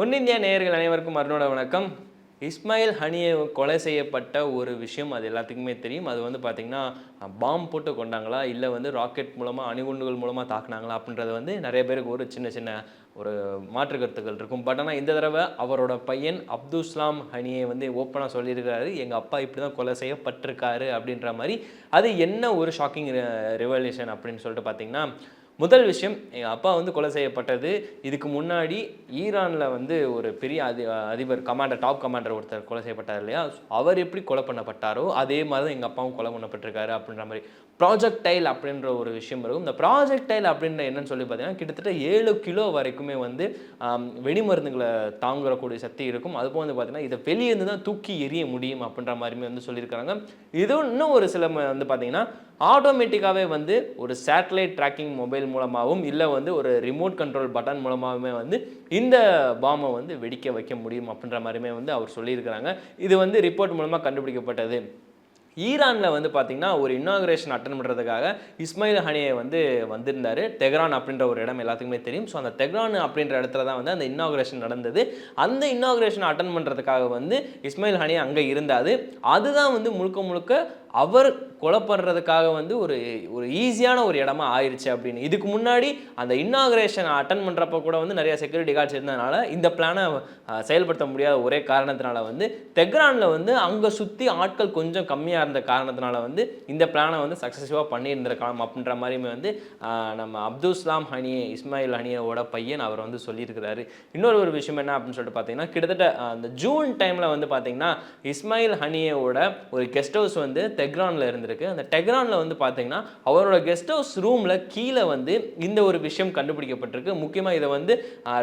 ஒன்னிந்தியா நேயர்கள் அனைவருக்கும் அருணோட வணக்கம். இஸ்மாயில் ஹனியை கொலை செய்யப்பட்ட ஒரு விஷயம் அது எல்லாத்துக்குமே தெரியும். அது வந்து பார்த்தீங்கன்னா, பாம் போட்டு கொண்டாங்களா? இல்ல வந்து ராக்கெட் மூலமா, அணுகுண்டுகள் மூலமா தாக்குனாங்களா? அப்படின்றது வந்து நெறைய பேருக்கு ஒரு சின்ன சின்ன ஒரு மாற்று கருத்துக்கள் இருக்கும். பட் ஆனா இந்த தடவ அவரோட பையன் அப்துல்ஸ்லாம் ஹனியை வந்து ஓப்பனா சொல்லியிருக்காரு. "எங்க அப்பா இப்படி தான் கொலை செய்யப்பட்டிருக்காரு." அப்படின்ற மாரி. அது என்ன ஒரு ஷாக்கிங் ரிவலேஷன் அப்படின்னு சொல்லிட்டு பார்த்தீங்கன்னா, முதல் விஷயம் எங்கள் அப்பா வந்து கொலை செய்யப்பட்டது. இதுக்கு முன்னாடி ஈரானில் வந்து ஒரு பெரிய அதிபர் கமாண்டர் டாப் கமாண்டர் ஒருத்தர் கொலை செய்யப்பட்டார் இல்லையா? அவர் எப்படி கொலை பண்ணப்பட்டாரோ அதே மாதிரி தான் எங்கள் அப்பாவும் கொலை பண்ணப்பட்டிருக்காரு அப்படின்ற மாதிரி. ப்ராஜெக்டைல் அப்படின்ற ஒரு விஷயம் இருக்கும். இந்த ப்ராஜெக்டைல் அப்படின்ற என்னன்னு சொல்லி பார்த்தீங்கன்னா கிட்டத்தட்ட 7 கிலோ வரைக்குமே வந்து வெடிமருந்துகளை தாங்கக்கூடிய சக்தி இருக்கும். அதுபோல் வந்து பார்த்தீங்கன்னா இதை வெளியேருந்து தான் தூக்கி எறிய முடியும் அப்படின்ற மாதிரியுமே வந்து சொல்லியிருக்காங்க. இது இன்னும் ஒரு சில வந்து பார்த்தீங்கன்னா ஆட்டோமேட்டிக்காகவே வந்து ஒரு சேட்டலைட் ட்ராக்கிங் மொபைல் மூலமாகவும் இல்லை வந்து ஒரு ரிமோட் கண்ட்ரோல் பட்டன் மூலமாகவுமே வந்து இந்த பாமை வந்து வெடிக்க வைக்க முடியும் அப்படின்ற மாதிரியுமே வந்து அவர் சொல்லியிருக்கிறாங்க. இது வந்து ரிப்போர்ட் மூலமாக கண்டுபிடிக்கப்பட்டது. ஈரானில் வந்து பார்த்தீங்கன்னா ஒரு இன்னாகுரேஷன் அட்டன் பண்ணுறதுக்காக இஸ்மாயில் ஹனியை வந்து வந்திருந்தார். தெஹ்ரான் அப்படின்ற ஒரு இடம் எல்லாத்துக்குமே தெரியும். ஸோ அந்த தெஹ்ரான் அப்படின்ற இடத்துல தான் வந்து அந்த இன்னாகுரேஷன் நடந்தது. அந்த இன்னாகுரேஷன் அட்டன் பண்ணுறதுக்காக வந்து இஸ்மாயில் ஹனியை அங்கே இருந்தார். அதுதான் வந்து முழுக்க முழுக்க அவர் கொலை பண்ணுறதுக்காக வந்து ஒரு ஒரு ஈஸியான ஒரு இடமா ஆயிடுச்சு அப்படின்னு. இதுக்கு முன்னாடி அந்த இன்னாகுரேஷன் அட்டன் பண்ணுறப்ப கூட வந்து நிறைய செக்யூரிட்டி கார்ட்ஸ் இருந்ததுனால இந்த பிளானை செயல்படுத்த முடியாத ஒரே காரணத்தினால வந்து தெஹ்ரானில் வந்து அங்கே சுற்றி ஆட்கள் கொஞ்சம் கம்மியாக இருந்த காரணத்தினால வந்து இந்த பிளானை வந்து சக்ஸஸ்ஃபுல்லாக பண்ணியிருந்திருக்கலாம் அப்படின்ற மாதிரியுமே வந்து நம்ம அப்துல்ஸ்லாம் ஹனியே இஸ்மாயில் ஹனியோட பையன் அவர் வந்து சொல்லியிருக்கிறாரு. இன்னொரு ஒரு விஷயம் என்ன அப்படின்னு சொல்லிட்டு பார்த்தீங்கன்னா கிட்டத்தட்ட அந்த ஜூன் டைமில் வந்து பார்த்தீங்கன்னா இஸ்மாயில் ஹனியோட ஒரு கெஸ்ட் ஹவுஸ் வந்து தெஹ்ரானில் இருந்திருக்கு. அந்த தெஹ்ரானில் வந்து பார்த்தீங்கன்னா அவரோட கெஸ்ட் ஹவுஸ் ரூமில் கீழே வந்து இந்த ஒரு விஷயம் கண்டுபிடிக்கப்பட்டிருக்கு. முக்கியமாக இதை வந்து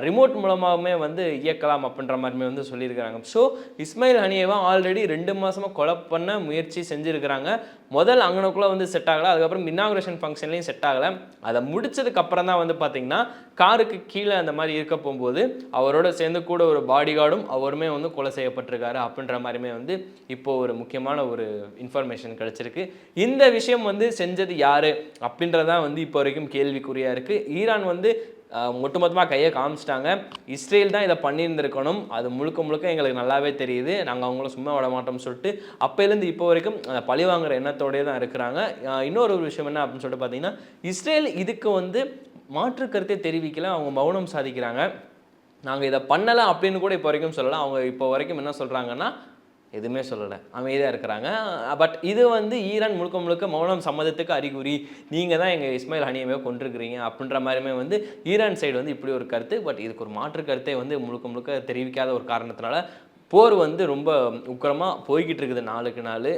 ரிமோட் மூலமாகவே வந்து இயக்கலாம் அப்படின்ற மாதிரி வந்து சொல்லியிருக்கிறாங்க. ஸோ இஸ்மாயில் ஹனியேவா ஆல்ரெடி 2 மாதமாக கொலை பண்ண முயற்சி செஞ்சுருக்கிறாங்க. முதல் அங்கனக்குள்ளே வந்து செட் ஆகலை. அதுக்கப்புறம் இன்னாகுரேஷன் ஃபங்க்ஷன்லையும் செட் ஆகலை. அதை முடிச்சதுக்கு அப்புறம் தான் வந்து பார்த்தீங்கன்னா காருக்கு கீழே அந்த மாதிரி இருக்க போகும்போது அவரோட சேர்ந்து கூட ஒரு பாடி கார்டும் அவருமே வந்து கொலை செய்யப்பட்டிருக்காரு அப்படின்ற மாதிரியுமே வந்து இப்போ ஒரு முக்கியமான ஒரு இன்ஃபர்மேஷன் கிடைச்சிருக்கு. இந்த விஷயம் வந்து செஞ்சது யாரு அப்படின்றதான் வந்து இப்போ வரைக்கும் கேள்விக்குறியாக இருக்குது. ஈரான் வந்து ஒட்டுமொத்தமாக கையை காமிச்சிட்டாங்க. இஸ்ரேல் தான் இதை பண்ணியிருந்திருக்கணும். அது முழுக்க முழுக்க எங்களுக்கு நல்லாவே தெரியுது. நாங்கள் அவங்கள சும்மா விட மாட்டோம்னு சொல்லிட்டு அப்போலேருந்து இப்போ வரைக்கும் பழி வாங்குற எண்ணத்தோடய தான் இருக்கிறாங்க. இன்னொரு ஒரு விஷயம் என்ன அப்படின்னு சொல்லிட்டு பார்த்தீங்கன்னா இஸ்ரேல் இதுக்கு வந்து மாற்று கருத்தை தெரிவிக்கல. அவங்க மௌனம் சாதிக்கிறாங்க. நாங்கள் இதை பண்ணலை அப்படின்னு கூட இப்போ வரைக்கும் சொல்லலை. அவங்க இப்போ வரைக்கும் என்ன சொல்கிறாங்கன்னா எதுவுமே சொல்லலை, அமைதியாக இருக்கிறாங்க. பட் இது வந்து ஈரான் முழுக்க முழுக்க மௌனம் சம்மதத்துக்கு அறிகுறி. நீங்கள் தான் எங்கள் இஸ்மாயில் ஹனியவே கொண்டிருக்கிறீங்க அப்படின்ற மாதிரியுமே வந்து ஈரான் சைடு வந்து இப்படி ஒரு கருத்து. பட் இதுக்கு ஒரு மாற்று கருத்தை வந்து முழுக்க முழுக்க தெரிவிக்காத ஒரு காரணத்தினால போர் வந்து ரொம்ப உக்கிரமாக போய்கிட்டு இருக்குது நாளுக்கு நாள்.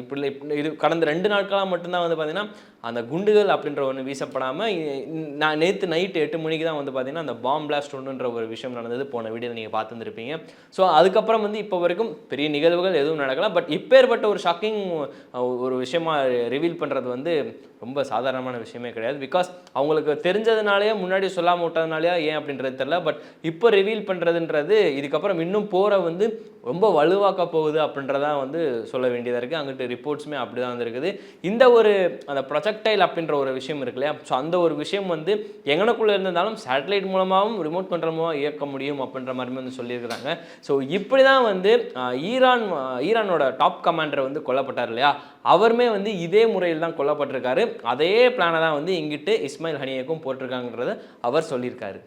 இப்படி இது கடந்த 2 நாட்களாக மட்டும்தான் வந்து பார்த்திங்கன்னா அந்த குண்டுகள் அப்படின்ற ஒன்று வீசப்படாமல் நான் நேற்று நைட்டு 8 மணிக்கு தான் வந்து பார்த்திங்கன்னா அந்த பாம் பிளாஸ்ட் ஒன்றுன்ற ஒரு விஷயம் நடந்தது. போன வீடியோவில் நீங்கள் பார்த்துருந்துருப்பீங்க. ஸோ அதுக்கப்புறம் வந்து இப்போ வரைக்கும் பெரிய நிகழ்வுகள் எதுவும் நடக்கலாம். பட் இப்பேற்பட்ட ஒரு ஷாக்கிங் ஒரு விஷயமா ரிவீல் பண்ணுறது வந்து ரொம்ப சாதாரணமான விஷயமே கிடையாது. பிகாஸ் அவங்களுக்கு தெரிஞ்சதுனாலேயே முன்னாடி சொல்லாமல் விட்டதுனாலேயே ஏன் அப்படின்றது தெரியல. பட் இப்போ ரிவீல் பண்ணுறதுன்றது இதுக்கப்புறம் இன்னும் போரை வந்து ரொம்ப வலுவாக்க போகுது அப்படின்றதான் வந்து சொல்ல வேண்டியதாக இருக்குது. அங்கிட்டு ரிப்போர்ட்ஸுமே அப்படி தான் வந்துருக்குது. இந்த ஒரு அந்த ப்ரொஜெக்டைல் அப்படின்ற ஒரு விஷயம் இருக்கு இல்லையா? ஸோ அந்த ஒரு விஷயம் வந்து எங்கனக்குள்ளே இருந்தாலும் சேட்டலைட் மூலமாகவும் ரிமோட் கண்ட்ரோல் மூலமாக இயக்க முடியும் அப்படின்ற மாதிரி வந்து சொல்லியிருக்கிறாங்க. ஸோ இப்படி தான் வந்து ஈரானோட டாப் கமாண்டர் வந்து கொல்லப்பட்டார் இல்லையா? அவருமே வந்து இதே முறையில் தான் கொல்லப்பட்டிருக்காரு. அதே பிளானை தான் வந்து இங்கிட்டு இஸ்மாயில் ஹனியேக்கும் போட்டிருக்காங்கன்றதை அவர் சொல்லியிருக்காரு.